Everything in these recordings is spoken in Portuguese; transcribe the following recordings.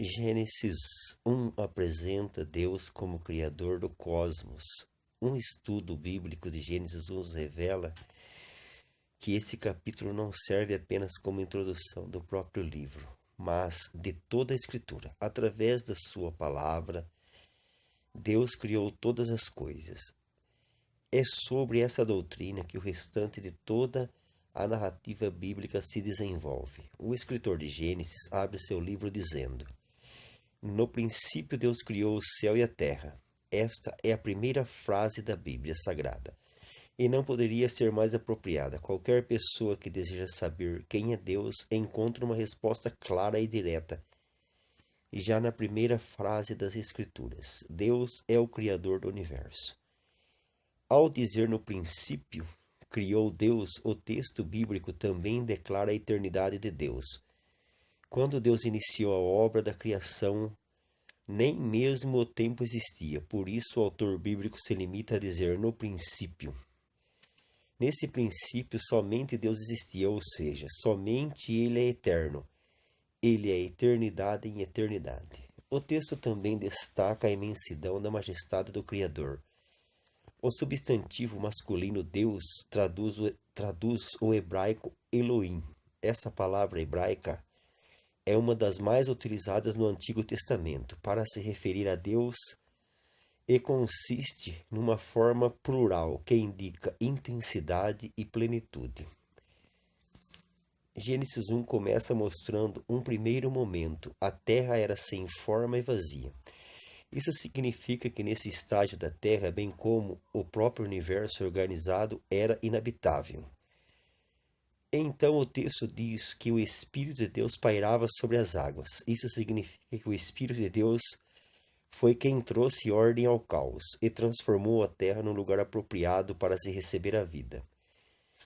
Gênesis 1 apresenta Deus como Criador do cosmos. Um estudo bíblico de Gênesis 1 nos revela que esse capítulo não serve apenas como introdução do próprio livro, mas de toda a Escritura. Através da sua palavra, Deus criou todas as coisas. É sobre essa doutrina que o restante de toda a narrativa bíblica se desenvolve. O escritor de Gênesis abre seu livro dizendo: No princípio Deus criou o céu e a terra. Esta é a primeira frase da Bíblia Sagrada, e não poderia ser mais apropriada. Qualquer pessoa que deseja saber quem é Deus encontra uma resposta clara e direta, já na primeira frase das Escrituras. Deus é o Criador do universo. Ao dizer no princípio criou Deus, o texto bíblico também declara a eternidade de Deus. Quando Deus iniciou a obra da criação, nem mesmo o tempo existia. Por isso o autor bíblico se limita a dizer no princípio. Nesse princípio somente Deus existia, ou seja, somente Ele é eterno. Ele é eternidade em eternidade. O texto também destaca a imensidão da majestade do Criador. O substantivo masculino Deus traduz o hebraico Elohim. Essa palavra hebraica é uma das mais utilizadas no Antigo Testamento para se referir a Deus e consiste numa forma plural que indica intensidade e plenitude. Gênesis 1 começa mostrando um primeiro momento. A terra era sem forma e vazia. Isso significa que nesse estágio da terra, bem como o próprio universo organizado, era inabitável. Então o texto diz que o Espírito de Deus pairava sobre as águas. Isso significa que o Espírito de Deus foi quem trouxe ordem ao caos e transformou a terra num lugar apropriado para se receber a vida.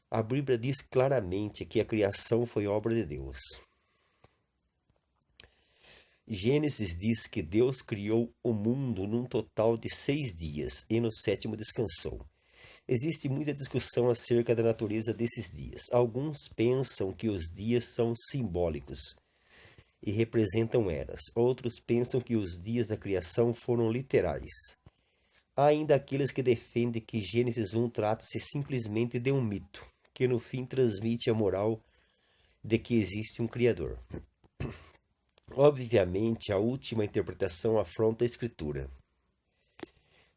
A Bíblia diz claramente que a criação foi obra de Deus. Gênesis diz que Deus criou o mundo num total de 6 dias e no 7º descansou. Existe muita discussão acerca da natureza desses dias. Alguns pensam que os dias são simbólicos e representam eras. Outros pensam que os dias da criação foram literais. Há ainda aqueles que defendem que Gênesis 1 trata-se simplesmente de um mito, que no fim transmite a moral de que existe um Criador. Obviamente, a última interpretação afronta a Escritura.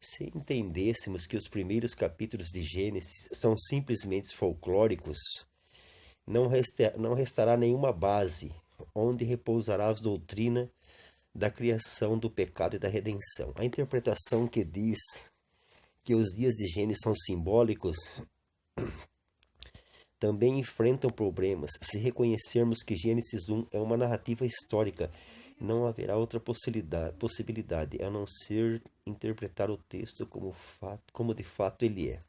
Se entendêssemos que os primeiros capítulos de Gênesis são simplesmente folclóricos, não restará nenhuma base onde repousará a doutrina da criação, do pecado e da redenção. A interpretação que diz que os dias de Gênesis são simbólicos também enfrentam problemas. Se reconhecermos que Gênesis 1 é uma narrativa histórica, não haverá outra possibilidade a não ser interpretar o texto como de fato ele é.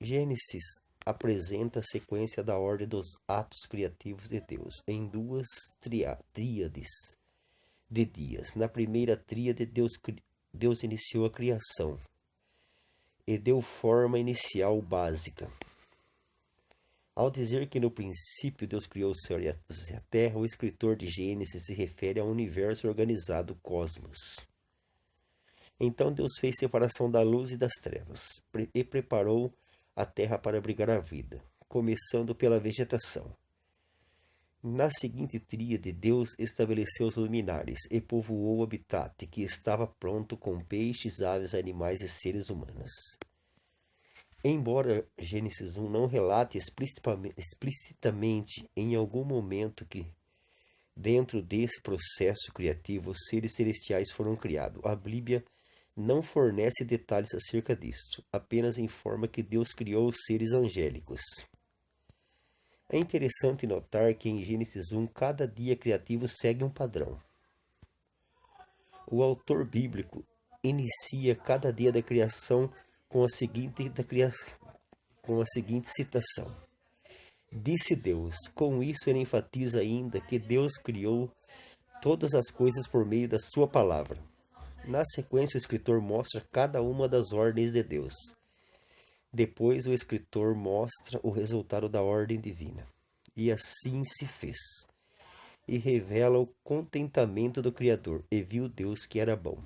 Gênesis apresenta a sequência da ordem dos atos criativos de Deus em duas tríades de dias. Na primeira tríade, Deus iniciou a criação e deu forma inicial básica. Ao dizer que no princípio Deus criou o céu e a terra, o escritor de Gênesis se refere ao universo organizado, o cosmos. Então Deus fez separação da luz e das trevas e preparou a terra para abrigar a vida, começando pela vegetação. Na seguinte tríade, Deus estabeleceu os luminares e povoou o habitat, que estava pronto com peixes, aves, animais e seres humanos. Embora Gênesis 1 não relate explicitamente em algum momento que, dentro desse processo criativo, os seres celestiais foram criados, a Bíblia não fornece detalhes acerca disto, apenas informa que Deus criou os seres angélicos. É interessante notar que em Gênesis 1 cada dia criativo segue um padrão. O autor bíblico inicia cada dia da criação com a seguinte citação: Disse Deus. Com isso ele enfatiza ainda que Deus criou todas as coisas por meio da sua palavra. Na sequência, o escritor mostra cada uma das ordens de Deus. Depois, o escritor mostra o resultado da ordem divina. E assim se fez. e revela o contentamento do Criador, e viu Deus que era bom.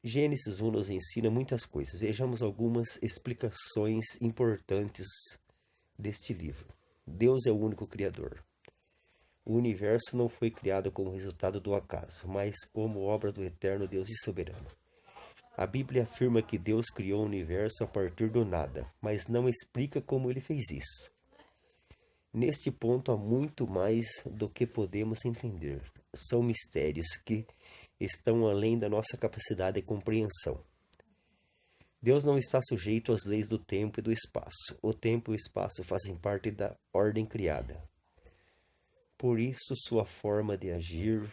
Gênesis 1 nos ensina muitas coisas. Vejamos algumas explicações importantes deste livro. Deus é o único Criador. O universo não foi criado como resultado do acaso, mas como obra do eterno Deus e soberano. A Bíblia afirma que Deus criou o universo a partir do nada, mas não explica como ele fez isso. Neste ponto há muito mais do que podemos entender. São mistérios que estão além da nossa capacidade de compreensão. Deus não está sujeito às leis do tempo e do espaço. O tempo e o espaço fazem parte da ordem criada. Por isso, sua forma de agir,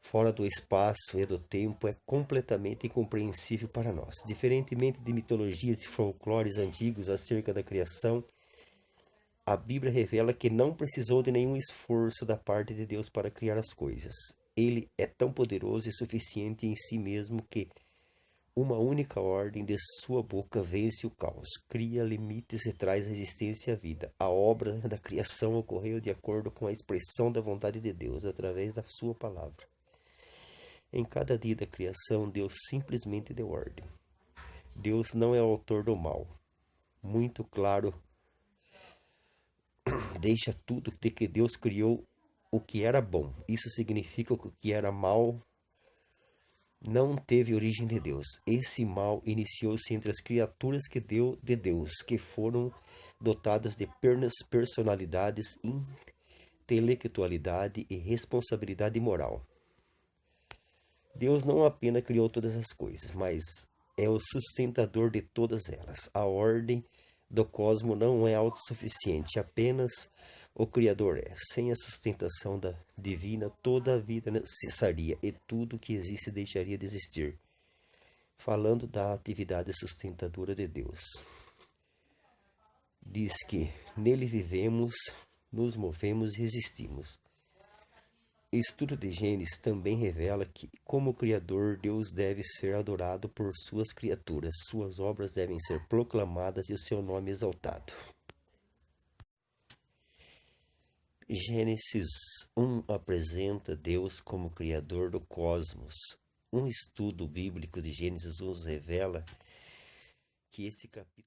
fora do espaço e do tempo, é completamente incompreensível para nós. Diferentemente de mitologias e folclores antigos acerca da criação, a Bíblia revela que não precisou de nenhum esforço da parte de Deus para criar as coisas. Ele é tão poderoso e suficiente em si mesmo que uma única ordem de sua boca vence o caos, cria limites e traz a existência à vida. A obra da criação ocorreu de acordo com a expressão da vontade de Deus, através da sua palavra. Em cada dia da criação, Deus simplesmente deu ordem. Deus não é o autor do mal. Muito claro, deixa tudo de que Deus criou o que era bom. Isso significa que o que era mal não teve origem de Deus. Esse mal iniciou-se entre as criaturas que deu de Deus, que foram dotadas de personalidades, intelectualidade e responsabilidade moral. Deus não apenas criou todas as coisas, mas é o sustentador de todas elas. A ordem do cosmos não é autossuficiente, apenas o Criador é. Sem a sustentação divina, toda a vida cessaria e tudo que existe deixaria de existir. Falando da atividade sustentadora de Deus, diz que nele vivemos, nos movemos e resistimos. O estudo de Gênesis também revela que, como Criador, Deus deve ser adorado por suas criaturas, suas obras devem ser proclamadas e o seu nome exaltado. Gênesis 1 apresenta Deus como Criador do cosmos. Um estudo bíblico de Gênesis 1 revela que esse capítulo